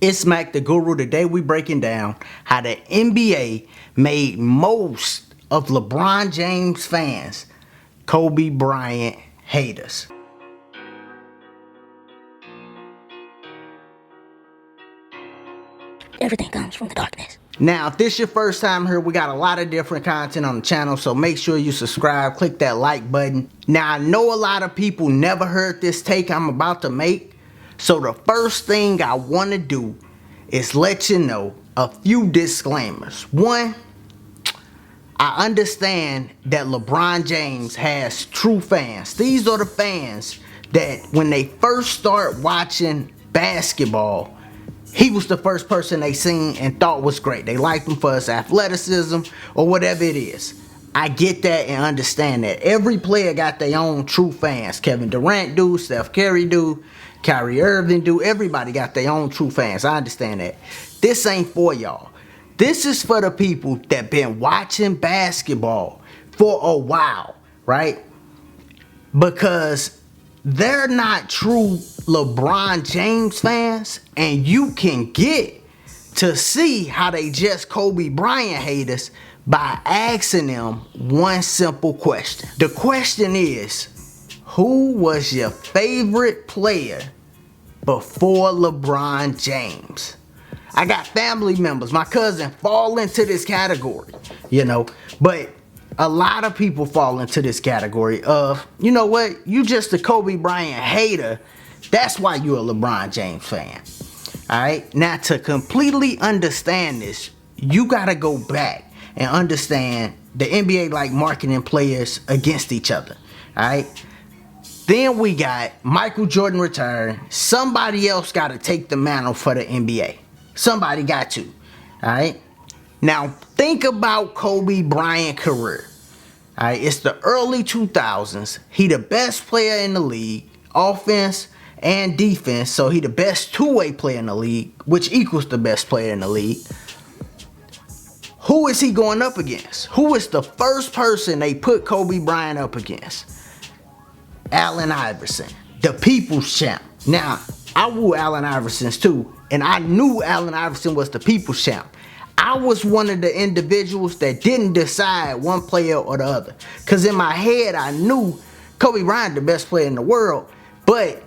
It's Mac the Guru. Today we breaking down how the NBA made most of LeBron James fans Kobe Bryant haters. Everything comes from the darkness. Now, if this your first time here, we got a lot of different content on the channel, so make sure you subscribe, click that like button. Now, I know a lot of people never heard this take I'm about to make, so the first thing I want to do is let you know a few disclaimers. One, I understand that LeBron James has true fans. These are the fans that when they first start watching basketball, he was the first person they seen and thought was great. They liked him for his athleticism or whatever it is. I get that and understand that. Every player got their own true fans. Kevin Durant do, Steph Curry do, Kyrie Irving do. Everybody got their own true fans. I understand that. This ain't for y'all. This is for the people that been watching basketball for a while, right? Because they're not true LeBron James fans, and you can get to see how they just Kobe Bryant haters by asking them one simple question. The question is, who was your favorite player before LeBron James? I got family members, my cousin fall into this category, but a lot of people fall into this category of, you know what, you just a Kobe Bryant hater. That's why you're a LeBron James fan. Alright, now to completely understand this, you gotta go back and understand the NBA like marketing players against each other. Alright, then we got Michael Jordan retiring. Somebody else gotta take the mantle for the NBA. Somebody got to. Alright, now think about Kobe Bryant career. Alright, it's the early 2000s. He the best player in the league, offense and defense, so he the best two-way player in the league, which equals the best player in the league. Who is he going up against? Who is the first person they put Kobe Bryant up against? Allen Iverson, the people's champ. Now, I woo Allen Iverson's too, and I knew Allen Iverson was the people's champ. I was one of the individuals that didn't decide one player or the other. Because in my head, I knew Kobe Bryant the best player in the world, but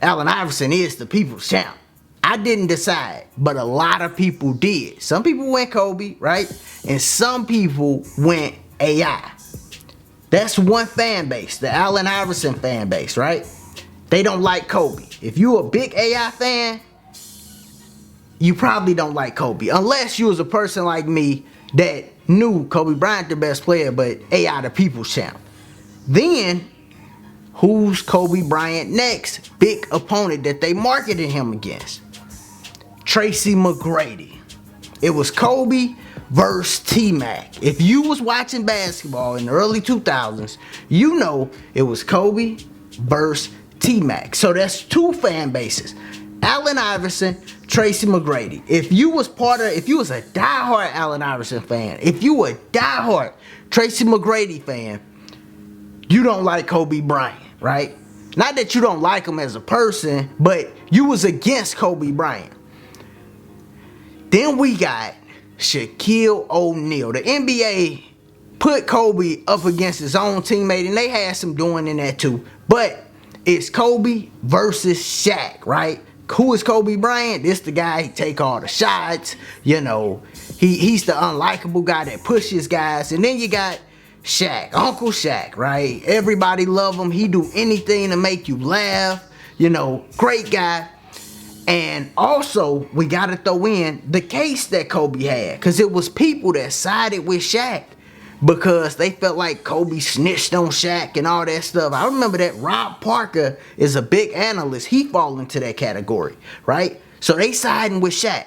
Allen Iverson is the people's champ. I didn't decide, but a lot of people did. Some people went Kobe, right? And some people went AI. That's one fan base, the Allen Iverson fan base, right? They don't like Kobe. If you a big AI fan, you probably don't like Kobe. Unless you was a person like me that knew Kobe Bryant the best player, but AI the people's champ. Then, who's Kobe Bryant next? Big opponent that they marketed him against. Tracy McGrady. It was Kobe versus T-Mac. If you was watching basketball in the early 2000s, you know it was Kobe versus T-Mac. So that's two fan bases. Allen Iverson, Tracy McGrady. If you was a diehard Allen Iverson fan, if you were a diehard Tracy McGrady fan, you don't like Kobe Bryant, right? Not that you don't like him as a person, but you was against Kobe Bryant. Then we got Shaquille O'Neal. The NBA put Kobe up against his own teammate, and they had some doing in that too. But it's Kobe versus Shaq, right? Who is Kobe Bryant? This the guy, he take all the shots, he's the unlikable guy that pushes guys. And then you got Shaq, Uncle Shaq, right? Everybody love him. He do anything to make you laugh, great guy. And also, we gotta throw in the case that Kobe had, because it was people that sided with Shaq because they felt like Kobe snitched on Shaq and all that stuff. I remember that Rob Parker is a big analyst. He fall into that category, right? So they siding with Shaq.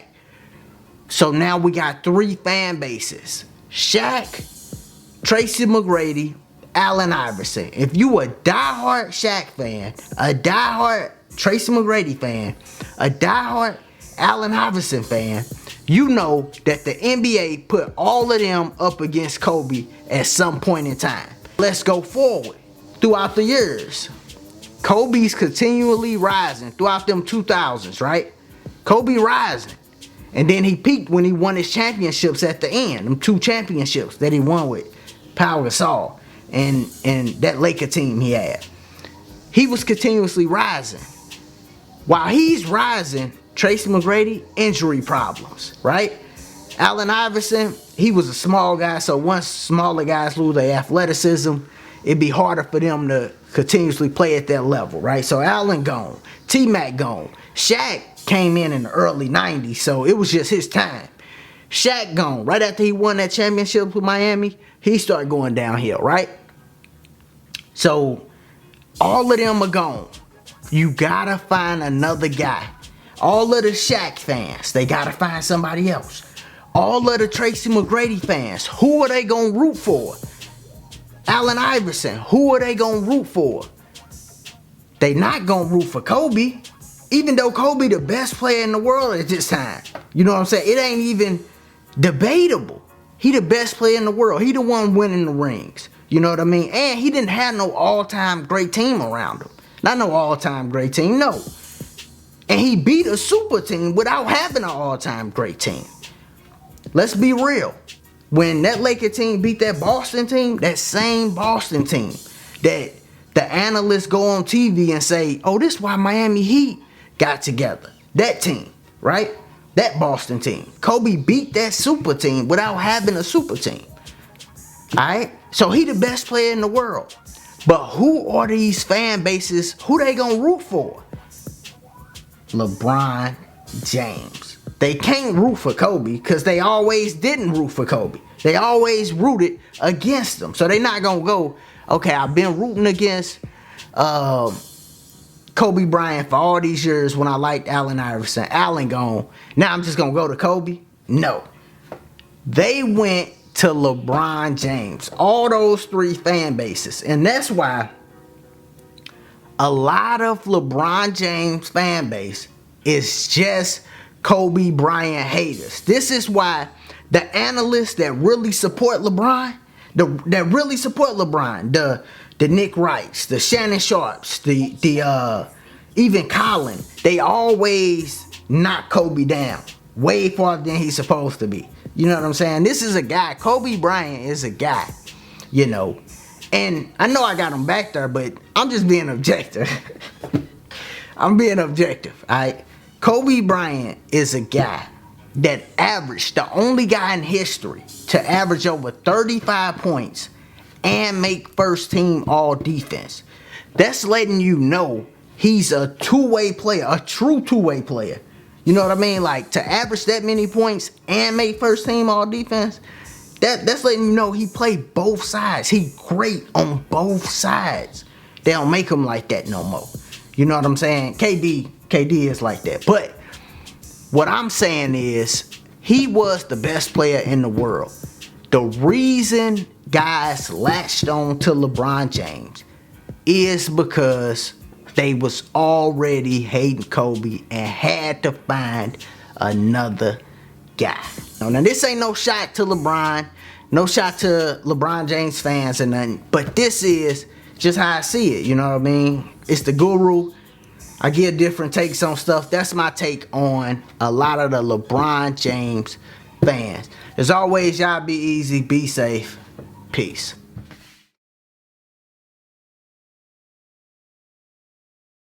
So now we got three fan bases. Shaq, Tracy McGrady, Allen Iverson. If you a diehard Shaq fan, a diehard Tracy McGrady fan, a diehard Allen Iverson fan, you know that the NBA put all of them up against Kobe at some point in time. Let's go forward. Throughout the years, Kobe's continually rising throughout them 2000s, right? Kobe rising. And then he peaked when he won his championships at the end. Them 2 championships that he won with Pau Gasol and that Laker team he had. He was continuously rising. While he's rising, Tracy McGrady, injury problems, right? Allen Iverson, he was a small guy, so once smaller guys lose their athleticism, it'd be harder for them to continuously play at that level, right? So Allen gone, T-Mac gone. Shaq came in the early 90s, so it was just his time. Shaq gone. Right after he won that championship with Miami, he started going downhill, right? So all of them are gone. You gotta find another guy. All of the Shaq fans, they gotta find somebody else. All of the Tracy McGrady fans, who are they gonna root for? Allen Iverson, who are they gonna root for? They not gonna root for Kobe, even though Kobe the best player in the world at this time. You know what I'm saying? It ain't even debatable. He the best player in the world. He the one winning the rings. You know what I mean? And he didn't have no all-time great team around him. Not no all-time great team, no. And he beat a super team without having an all-time great team. Let's be real. When that Laker team beat that Boston team, that same Boston team, that the analysts go on TV and say, oh, this is why Miami Heat got together. That team, right? That Boston team. Kobe beat that super team without having a super team. Alright? So he the best player in the world. But who are these fan bases? Who they gonna root for? LeBron James. They can't root for Kobe because they always didn't root for Kobe. They always rooted against him. So they not gonna go, okay, I've been rooting against Kobe Bryant for all these years when I liked Allen Iverson. Allen gone. Now I'm just gonna go to Kobe? No. They went to LeBron James. All those 3 fan bases. And that's why a lot of LeBron James fan base is just Kobe Bryant haters. This is why the analysts that really support LeBron, the Nick Wrights, the Shannon Sharps, the even Colin, they always knock Kobe down way farther than he's supposed to be. You know what I'm saying? This is a guy, Kobe Bryant is a guy, you know. And I know I got him back there, but I'm just being objective. I'm being objective, alright? Kobe Bryant is a guy that averaged, the only guy in history to average over 35 points and make first team all defense. That's letting you know he's a two-way player, a true two-way player. You know what I mean? Like, to average that many points and make first team all defense, that's letting you know he played both sides. He great on both sides. They don't make him like that no more. You know what I'm saying? KD is like that. But what I'm saying is he was the best player in the world. The reason guys latched on to LeBron James is because they was already hating Kobe and had to find another guy. Now this ain't no shot to LeBron, no shot to LeBron James fans or nothing, but this is just how I see it, you know what I mean? It's the guru. I give different takes on stuff. That's my take on a lot of the LeBron James fans. As always, y'all be easy, be safe. Peace.